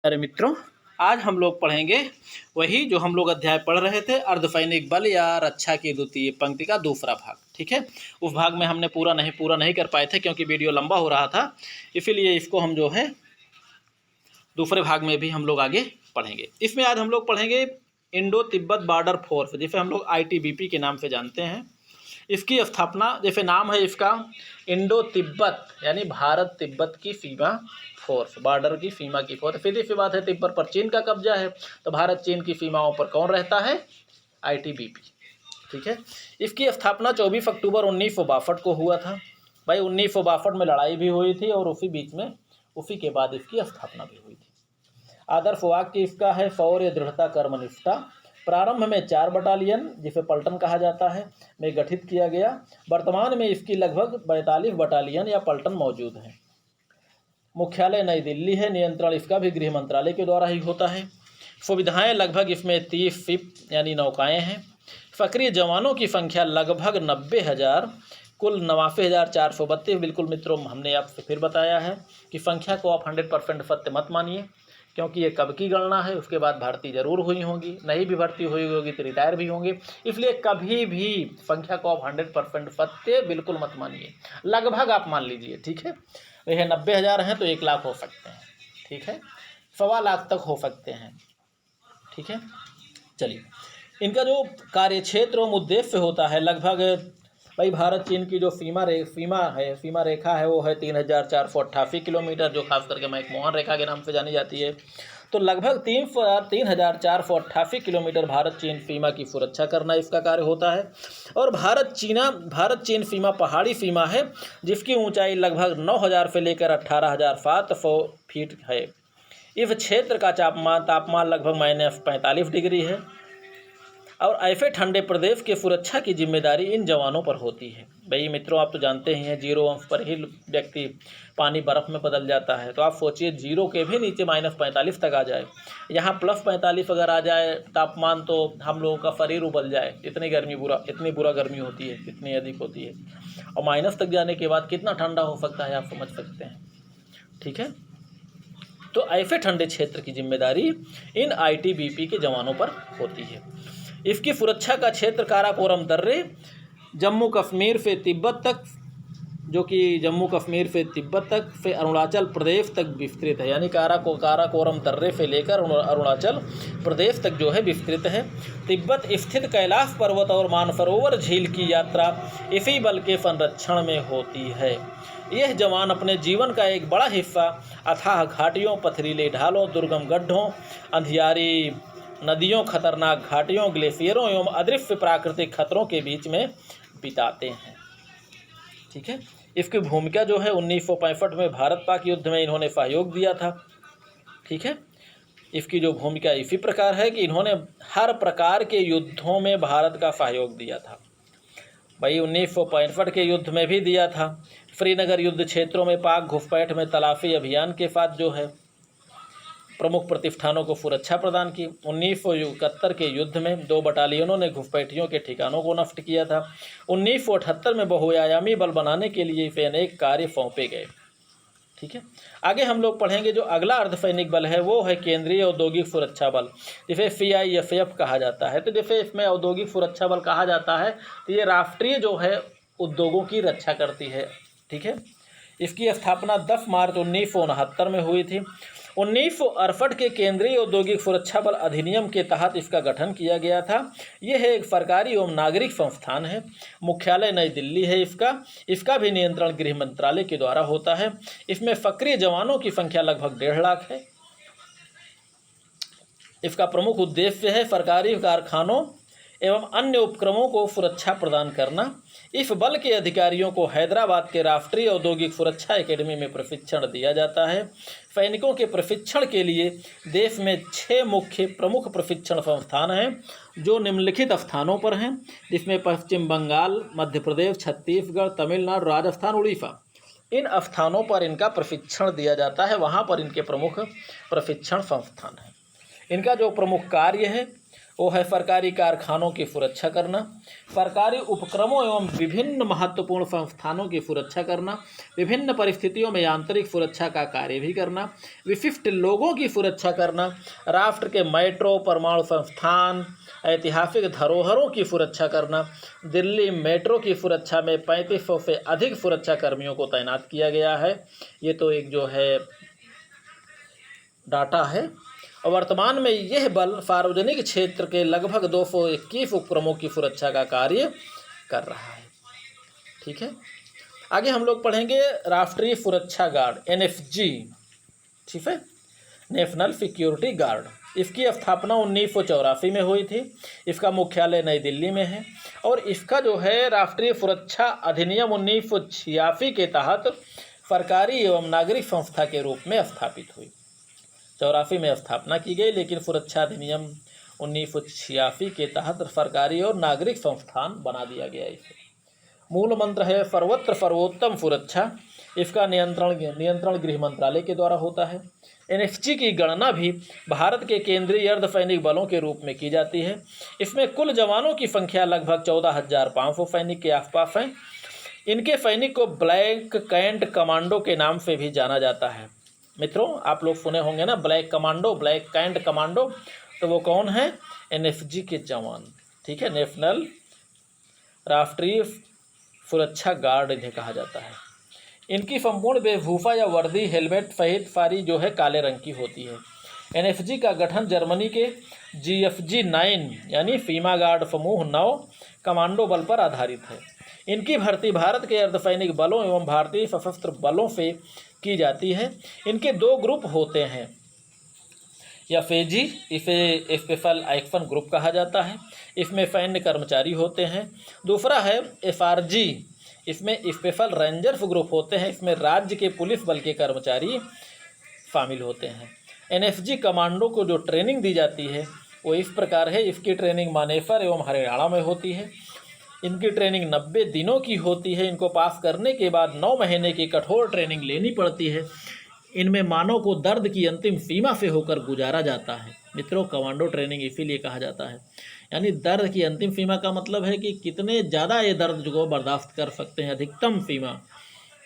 अरे मित्रों, आज हम लोग पढ़ेंगे वही जो हम लोग अध्याय पढ़ रहे थे, अर्धसैनिक बल या रक्षा की द्वितीय पंक्ति का दूसरा भाग। ठीक है, उस भाग में हमने पूरा नहीं कर पाए थे क्योंकि वीडियो लंबा हो रहा था, इसीलिए इसको हम जो है दूसरे भाग में भी हम लोग आगे पढ़ेंगे। इसमें आज हम लोग पढ़ेंगे इंडो तिब्बत बॉर्डर फोर्स, जिसे हम लोग ITBP के नाम से जानते हैं। इसकी स्थापना, जैसे नाम है इसका, इंडो तिब्बत यानी भारत तिब्बत की सीमा फोर्स, बॉर्डर की सीमा की फोर्स। सीधी सी बात है, तिब्बत पर चीन का कब्जा है, तो भारत चीन की सीमाओं पर कौन रहता है? ITBP। ठीक है, इसकी स्थापना 24 अक्टूबर 1962 को हुआ था। भाई 1962 में लड़ाई भी हुई थी और उसी के बाद इसकी स्थापना भी हुई थी। आदर्श वाक्य इसका है, शौर्य दृढ़ता कर्मनिष्ठा। प्रारंभ में 4 बटालियन, जिसे पलटन कहा जाता है, में गठित किया गया। वर्तमान में इसकी लगभग 42 बटालियन या पलटन मौजूद हैं। मुख्यालय नई दिल्ली है। नियंत्रण इसका भी गृह मंत्रालय के द्वारा ही होता है। सुविधाएं लगभग इसमें 30 शिप यानी नौकाएं हैं। सक्रिय जवानों की संख्या लगभग 90,000, कुल 89,432। बिल्कुल मित्रों, हमने आपसे फिर बताया है कि संख्या को आप 100% सत्य मत मानिए, क्योंकि ये कब की गणना है, उसके बाद भर्ती जरूर हुई होगी, नहीं भी भर्ती हुई होगी तो रिटायर भी होंगे, इसलिए कभी भी संख्या को आप 100% सत्य बिल्कुल मत मानिए, लगभग आप मान लीजिए। ठीक है, यह 90,000 हैं तो 1 लाख हो सकते हैं। ठीक है, 1.25 लाख तक हो सकते हैं। ठीक है, चलिए, इनका जो कार्यक्षेत्र और उद्देश्य होता है, लगभग भाई भारत चीन की जो सीमा रेखा है वो है 3,488 किलोमीटर, जो खास करके मैकमोहन रेखा के नाम से जानी जाती है। तो लगभग 3,488 किलोमीटर भारत चीन सीमा की सुरक्षा करना इसका कार्य होता है। और भारत चीन सीमा पहाड़ी सीमा है, जिसकी ऊंचाई लगभग 9,000 से लेकर 18,700 फीट है। इस क्षेत्र का तापमान लगभग -45 डिग्री है। और ऐसे ठंडे प्रदेश के सुरक्षा की जिम्मेदारी इन जवानों पर होती है। भाई मित्रों, आप तो जानते ही हैं, 0 अंश पर ही व्यक्ति पानी बर्फ़ में बदल जाता है। तो आप सोचिए, 0 के भी नीचे -45 तक आ जाए, यहाँ +45 अगर आ जाए तापमान, तो हम लोगों का शरीर उबल जाए। इतनी बुरा गर्मी होती है, इतनी अधिक होती है। और माइनस तक जाने के बाद कितना ठंडा हो सकता है, आप समझ सकते हैं। ठीक है, तो ऐसे ठंडे क्षेत्र की जिम्मेदारी इन ITBP के जवानों पर होती है। इसकी सुरक्षा का क्षेत्र काराकोरम दर्रे, जम्मू कश्मीर से तिब्बत तक, जो कि जम्मू कश्मीर से तिब्बत तक से अरुणाचल प्रदेश तक विस्तृत है। यानी काराकोरम दर्रे से लेकर अरुणाचल प्रदेश तक जो है विस्तृत है। तिब्बत स्थित कैलाश पर्वत और मानसरोवर झील की यात्रा इसी बल के संरक्षण में होती है। यह जवान अपने जीवन का एक बड़ा हिस्सा अथाह घाटियों, पथरीले ढालों, दुर्गम गड्ढों, अंधियारी नदियों, खतरनाक घाटियों, ग्लेशियरों एवं अदृश्य प्राकृतिक खतरों के बीच में बिताते हैं। ठीक है, इसकी भूमिका जो है 1965 में भारत पाक युद्ध में इन्होंने सहयोग दिया था। ठीक है, इसकी जो भूमिका इसी प्रकार है कि इन्होंने हर प्रकार के युद्धों में भारत का सहयोग दिया था। भाई 1965 के युद्ध में भी दिया था। श्रीनगर युद्ध क्षेत्रों में पाक घुसपैठ में तलाशी अभियान के साथ जो है प्रमुख प्रतिष्ठानों को सुरक्षा प्रदान की। 1971 के युद्ध में 2 बटालियनों ने घुसपैठियों के ठिकानों को नष्ट किया था। 1978 में बहुआयामी बल बनाने के लिए इसे अनेक कार्य सौंपे गए। ठीक है, आगे हम लोग पढ़ेंगे जो अगला अर्धसैनिक बल है, वो है केंद्रीय औद्योगिक सुरक्षा बल, जिसे CISF कहा जाता है। तो जैसे इसमें औद्योगिक सुरक्षा बल कहा जाता है, तो ये राष्ट्रीय जो है उद्योगों की रक्षा करती है। ठीक है, इसकी स्थापना 10 मार्च 1969 में हुई थी। 1968 के केंद्रीय औद्योगिक सुरक्षा बल अधिनियम के तहत इसका गठन किया गया था। यह एक सरकारी एवं नागरिक संस्थान है। मुख्यालय नई दिल्ली है इसका भी नियंत्रण गृह मंत्रालय के द्वारा होता है। इसमें सक्रिय जवानों की संख्या लगभग 1.5 लाख है। इसका प्रमुख उद्देश्य है सरकारी कारखानों एवं अन्य उपक्रमों को सुरक्षा प्रदान करना। इस बल के अधिकारियों को हैदराबाद के राष्ट्रीय औद्योगिक सुरक्षा एकेडमी में प्रशिक्षण दिया जाता है। सैनिकों के प्रशिक्षण के लिए देश में 6 मुख्य प्रमुख प्रशिक्षण संस्थान हैं, जो निम्नलिखित स्थानों पर हैं, जिसमें पश्चिम बंगाल, मध्य प्रदेश, छत्तीसगढ़, तमिलनाडु, राजस्थान, उड़ीसा। इन स्थानों पर इनका प्रशिक्षण दिया जाता है, वहाँ पर इनके प्रमुख प्रशिक्षण संस्थान हैं। इनका जो प्रमुख कार्य है वो है सरकारी कारखानों की सुरक्षा करना, सरकारी उपक्रमों एवं विभिन्न महत्वपूर्ण संस्थानों की सुरक्षा करना, विभिन्न परिस्थितियों में आंतरिक सुरक्षा का कार्य भी करना, विशिष्ट लोगों की सुरक्षा करना, राष्ट्र के मेट्रो, परमाणु संस्थान, ऐतिहासिक धरोहरों की सुरक्षा करना। दिल्ली मेट्रो की सुरक्षा में 3500 से अधिक सुरक्षा कर्मियों को तैनात किया गया है। ये तो एक जो है डाटा है। और वर्तमान में यह बल सार्वजनिक क्षेत्र के लगभग 221 उपक्रमों की सुरक्षा का कार्य कर रहा है। ठीक है, आगे हम लोग पढ़ेंगे राष्ट्रीय सुरक्षा गार्ड एनएसजी। ठीक है, नेशनल सिक्योरिटी गार्ड। इसकी स्थापना 1984 में हुई थी। इसका मुख्यालय नई दिल्ली में है और इसका जो है राष्ट्रीय सुरक्षा अधिनियम 1986 के तहत सरकारी एवं नागरिक संस्था के रूप में स्थापित हुई। 84 में स्थापना की गई, लेकिन सुरक्षा अधिनियम 1986 के तहत सरकारी और नागरिक संस्थान बना दिया गया। इसे मूल मंत्र है सर्वत्र सर्वोत्तम सुरक्षा। इसका नियंत्रण गृह मंत्रालय के द्वारा होता है। एनएसजी की गणना भी भारत के केंद्रीय अर्धसैनिक बलों के रूप में की जाती है। इसमें कुल जवानों की संख्या लगभग 14,500 सैनिक के आसपास है। इनके सैनिक को ब्लैक कैंट कमांडो के नाम से भी जाना जाता है। मित्रों, आप लोग सुने होंगे ना black commando, black cat commando, तो वो कौन है? एनएसजी के जवान। ठीक है, नेशनल राष्ट्रीय सुरक्षा गार्ड इन्हें कहा जाता है। इनकी संपूर्ण वेशभूषा या वर्दी हेलमेट सहित सारी जो है काले रंग की होती है। एनएसजी का गठन जर्मनी के GFG 9 यानी सीमा गार्ड समूह 9 कमांडो बल पर आधारित है। इनकी भर्ती भारत के अर्धसैनिक बलों एवं भारतीय सशस्त्र बलों से की जाती है। इनके 2 ग्रुप होते हैं। एफएजी, इसे स्पेशल एक्शन ग्रुप कहा जाता है, इसमें सैन्य कर्मचारी होते हैं। दूसरा है एफआरजी, इसमें स्पेशल रेंजर्स ग्रुप होते हैं, इसमें राज्य के पुलिस बल के कर्मचारी शामिल होते हैं। एनएसजी कमांडो को जो ट्रेनिंग दी जाती है वो इस प्रकार है। इसकी ट्रेनिंग मानेसर एवं हरियाणा में होती है। इनकी ट्रेनिंग 90 दिनों की होती है। इनको पास करने के बाद 9 महीने की कठोर ट्रेनिंग लेनी पड़ती है। इनमें मानव को दर्द की अंतिम सीमा से होकर गुजारा जाता है। मित्रों, कमांडो ट्रेनिंग इसीलिए कहा जाता है, यानी दर्द की अंतिम सीमा का मतलब है कि कितने ज़्यादा ये दर्द को बर्दाश्त कर सकते हैं, अधिकतम सीमा।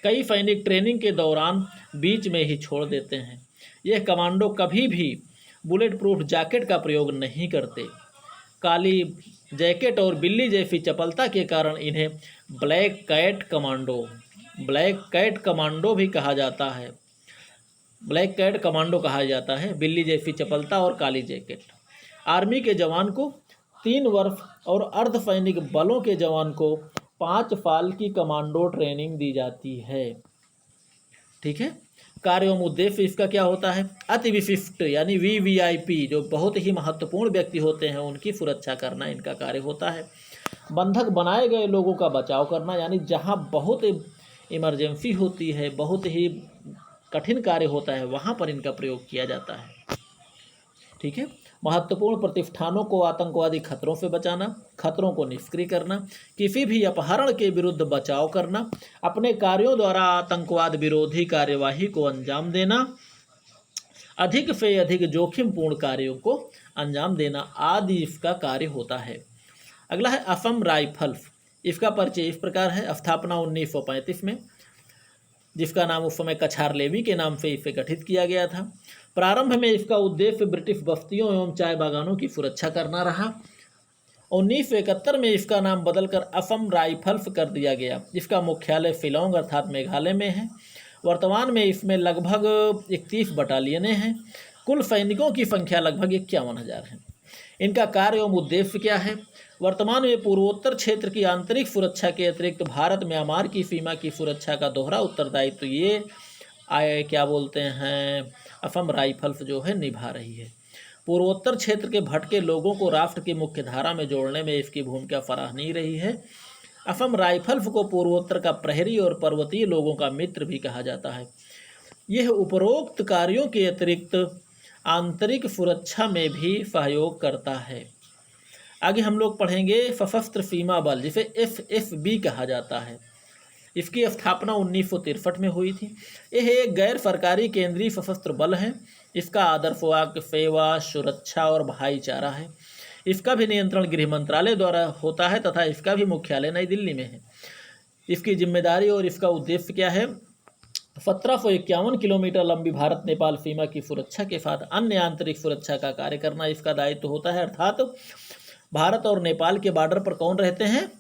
कई सैनिक ट्रेनिंग के दौरान बीच में ही छोड़ देते हैं। यह कमांडो कभी भी बुलेट प्रूफ जैकेट का प्रयोग नहीं करते। काली जैकेट और बिल्ली जैसी चपलता के कारण इन्हें ब्लैक कैट कमांडो भी कहा जाता है। ब्लैक कैट कमांडो कहा जाता है, बिल्ली जैसी चपलता और काली जैकेट। आर्मी के जवान को 3 वर्ष और अर्धसैनिक बलों के जवान को 5 साल की कमांडो ट्रेनिंग दी जाती है। ठीक है, कार्य एवं उद्देश्य इसका क्या होता है? अति विशिष्ट यानी VVIP जो बहुत ही महत्वपूर्ण व्यक्ति होते हैं उनकी सुरक्षा करना इनका कार्य होता है। बंधक बनाए गए लोगों का बचाव करना, यानी जहां बहुत इमरजेंसी होती है, बहुत ही कठिन कार्य होता है, वहां पर इनका प्रयोग किया जाता है। ठीक है, महत्वपूर्ण प्रतिष्ठानों को आतंकवादी खतरों से बचाना, खतरों को निष्क्रिय करना, किसी भी अपहरण के विरुद्ध बचाव करना, अपने कार्यों द्वारा आतंकवाद विरोधी कार्यवाही को अंजाम देना, अधिक से अधिक जोखिमपूर्ण कार्यों को अंजाम देना आदि इसका कार्य होता है। अगला है असम राइफल्स। इसका परिचय इस प्रकार है। स्थापना 1935 में, जिसका नाम उस समय कछार लेवी के नाम से इसे गठित किया गया था। प्रारंभ में इसका उद्देश्य ब्रिटिश बस्तियों एवं चाय बागानों की सुरक्षा करना रहा। 1971 में इसका नाम बदलकर असम राइफल्स कर दिया गया, जिसका मुख्यालय शिलोंग अर्थात मेघालय में है। वर्तमान में इसमें लगभग 31 बटालियनें हैं। कुल सैनिकों की संख्या लगभग 51,000 है। इनका कार्य एवं उद्देश्य क्या है? वर्तमान में पूर्वोत्तर क्षेत्र की आंतरिक सुरक्षा के अतिरिक्त भारत म्यांमार की सीमा की सुरक्षा का दोहरा उत्तरदायित्व ये असम राइफल्स जो है निभा रही है। पूर्वोत्तर क्षेत्र के भटके लोगों को राष्ट्र की मुख्य धारा में जोड़ने में इसकी भूमिका सराहनीय रही है। असम राइफल्स को पूर्वोत्तर का प्रहरी और पर्वतीय लोगों का मित्र भी कहा जाता है। यह उपरोक्त कार्यों के अतिरिक्त आंतरिक सुरक्षा में भी सहयोग करता है। आगे हम लोग पढ़ेंगे सशस्त्र सीमा बल, जिसे FSB कहा जाता है। इसकी स्थापना 1963 में हुई थी। यह एक गैर सरकारी केंद्रीय सशस्त्र बल है। इसका आदर्श वाक्य सेवा, सुरक्षा और भाईचारा है। इसका भी नियंत्रण गृह मंत्रालय द्वारा होता है तथा इसका भी मुख्यालय नई दिल्ली में है। इसकी जिम्मेदारी और इसका उद्देश्य क्या है? 1751 किलोमीटर लंबी भारत नेपाल सीमा की सुरक्षा के साथ अन्य आंतरिक सुरक्षा का कार्य करना इसका दायित्व होता है। अर्थात भारत और नेपाल के बॉर्डर पर कौन रहते हैं?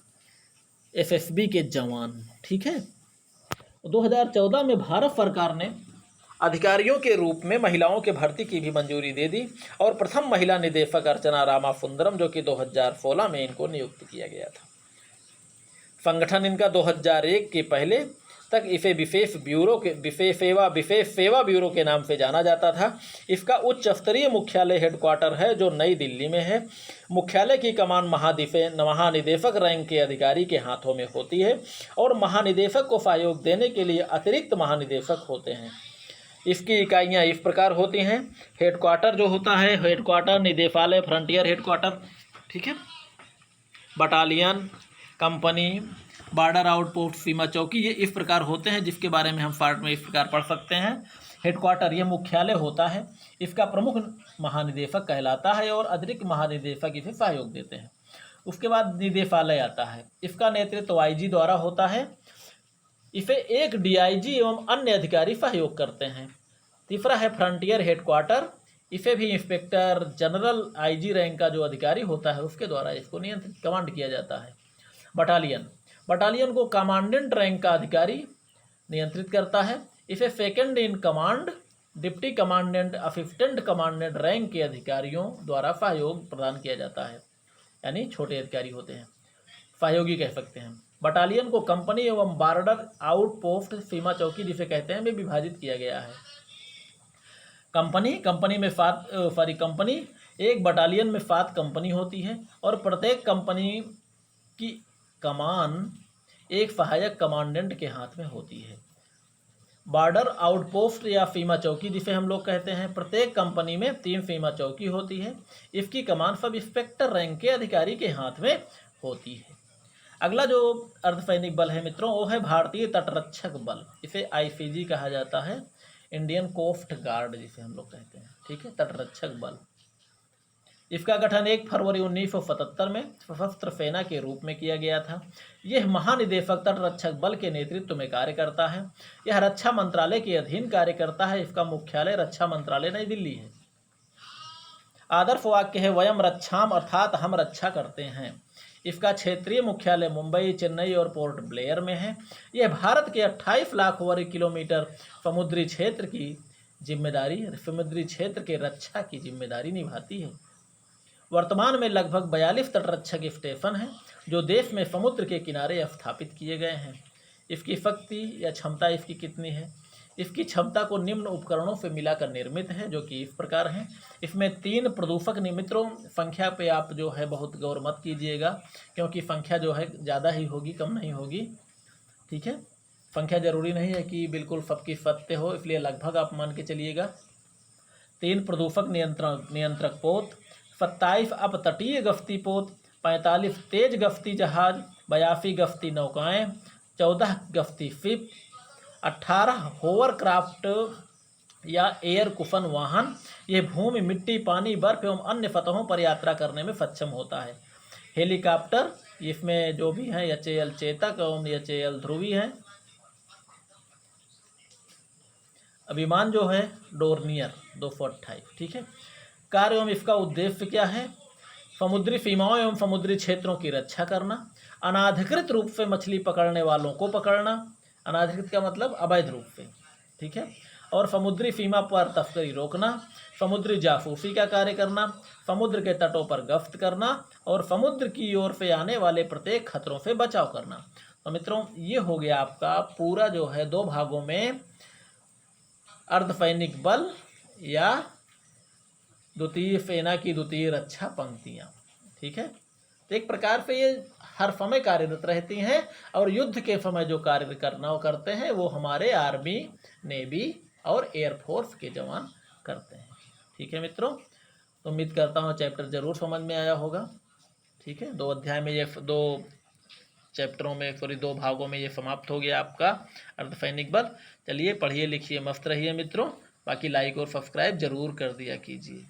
एसएसबी के जवान। ठीक है। 2014 में भारत सरकार ने अधिकारियों के रूप में महिलाओं के भर्ती की भी मंजूरी दे दी और प्रथम महिला निदेशक अर्चना रामासुंदरम जो कि 2016 में इनको नियुक्त किया गया था। संगठन इनका 2001 के पहले तक इसे विशेष सेवा ब्यूरो के नाम से जाना जाता था। इसका उच्च स्तरीय मुख्यालय हेडक्वार्टर है जो नई दिल्ली में है। मुख्यालय की कमान महानिदेशक रैंक के अधिकारी के हाथों में होती है और महानिदेशक को सहयोग देने के लिए अतिरिक्त महानिदेशक होते हैं। इसकी इकाइयां इस प्रकार होती हैं। हेडक्वार्टर जो होता है, हेडक्वार्टर, निदेशालय, फ्रंटियर हेडक्वार्टर, ठीक है, बटालियन, कंपनी, बॉर्डर आउटपोस्ट, सीमा चौकी, ये इस प्रकार होते हैं जिसके बारे में हम पार्ट में इस प्रकार पढ़ सकते हैं। हेडक्वार्टर ये मुख्यालय होता है, इसका प्रमुख महानिदेशक कहलाता है और अतिरिक्त महानिदेशक इसे सहयोग देते हैं। उसके बाद निदेशालय आता है, इसका नेतृत्व आईजी द्वारा होता है। इसे एक डीआईजी एवं अन्य अधिकारी सहयोग करते हैं। तीसरा है फ्रंटियर हेडक्वार्टर, इसे भी इंस्पेक्टर जनरल आईजी रैंक का जो अधिकारी होता है उसके द्वारा इसको नियंत्रित कमांड किया जाता है। बटालियन को कमांडेंट रैंक का अधिकारी नियंत्रित करता है। इसे second in command, deputy commandant, assistant commandant rank के अधिकारियों द्वारा सहयोग प्रदान किया जाता है, यानी छोटे अधिकारी होते हैं, सहयोगी कह सकते हैं। बटालियन को कंपनी एवं बॉर्डर आउटपोस्ट, सीमा चौकी जिसे कहते हैं, में विभाजित किया गया है। कंपनी एक बटालियन में 7 कंपनी होती है और प्रत्येक कंपनी की कमान एक सहायक कमांडेंट के हाथ में होती है। बॉर्डर आउटपोस्ट या सीमा चौकी जिसे हम लोग कहते हैं, प्रत्येक कंपनी में 3 सीमा चौकी होती है। इसकी कमान सब इंस्पेक्टर रैंक के अधिकारी के हाथ में होती है। अगला जो अर्धसैनिक बल है मित्रों, वो है भारतीय तटरक्षक बल। इसे आईसीजी कहा जाता है, इंडियन कोस्ट गार्ड जिसे हम लोग कहते हैं, ठीक है, तटरक्षक बल। इसका गठन 1 फरवरी 1977 में सशस्त्र सेना के रूप में किया गया था। यह महानिदेशक तटरक्षक बल के नेतृत्व में कार्य करता है। यह रक्षा मंत्रालय के अधीन कार्य करता है। इसका मुख्यालय रक्षा मंत्रालय नई दिल्ली है। आदर्श वाक्य है वयम रक्षाम, अर्थात हम रक्षा करते हैं। इसका क्षेत्रीय मुख्यालय मुंबई, चेन्नई और पोर्ट ब्लेयर में है। यह भारत के 28 लाख वर्ग किलोमीटर समुद्री क्षेत्र के रक्षा की जिम्मेदारी निभाती है। वर्तमान में लगभग 42 तटरक्षक स्टेशन हैं जो देश में समुद्र के किनारे स्थापित किए गए हैं। इसकी शक्ति या क्षमता इसकी कितनी है? इसकी क्षमता को निम्न उपकरणों से मिलाकर निर्मित है जो कि इस प्रकार हैं। इसमें 3 प्रदूषक मित्रों, संख्या पे आप जो है बहुत गौर मत कीजिएगा क्योंकि संख्या जो है ज़्यादा ही होगी, कम नहीं होगी, ठीक है। संख्या जरूरी नहीं है कि बिल्कुल सबकी सत्य हो, इसलिए लगभग आप मान के चलिएगा। 3 प्रदूषक नियंत्रक पोत, 27 अपतटीय गश्ती पोत, 45 तेज गश्ती जहाज, 82 गश्ती नौकाएं, 14 गश्ती शिप, 18 होवरक्राफ्ट या एयर कुशन वाहन। ये भूमि, मिट्टी, पानी, बर्फ एवं अन्य सतहों पर यात्रा करने में सक्षम होता है। हेलीकॉप्टर, इसमें जो भी हैं एचएएल चेतक एवं एचएएल ध्रुवी हैं। विमान जो है डोर्नियर 228, ठीक है। कार्य एवं इसका उद्देश्य क्या है? समुद्री सीमाओं एवं समुद्री क्षेत्रों की रक्षा करना, अनाधिकृत रूप से मछली पकड़ने वालों को पकड़ना, अनाधिकृत का मतलब अवैध रूप से, ठीक है, और समुद्री सीमा पर तस्करी रोकना, समुद्री जासूसी का कार्य करना, समुद्र के तटों पर गश्त करना और समुद्र की ओर से आने वाले प्रत्येक खतरों से बचाव करना। तो मित्रों ये हो गया आपका पूरा जो है 2 भागों में अर्धसैनिक बल या द्वितीय सेना की द्वितीय रक्षा पंक्तियाँ, ठीक है। तो एक प्रकार से ये हर समय कार्यरत रहती हैं और युद्ध के समय जो कार्य करते हैं वो हमारे आर्मी, नेवी और एयरफोर्स के जवान करते हैं, ठीक है मित्रों। तो उम्मीद करता हूँ चैप्टर ज़रूर समझ में आया होगा, ठीक है। 2 अध्याय में ये 2 चैप्टरों में 2 भागों में ये समाप्त हो गया आपका अर्धसैनिक बल। चलिए पढ़िए लिखिए मस्त रहिए मित्रों। बाकी लाइक और सब्सक्राइब जरूर कर दिया कीजिए।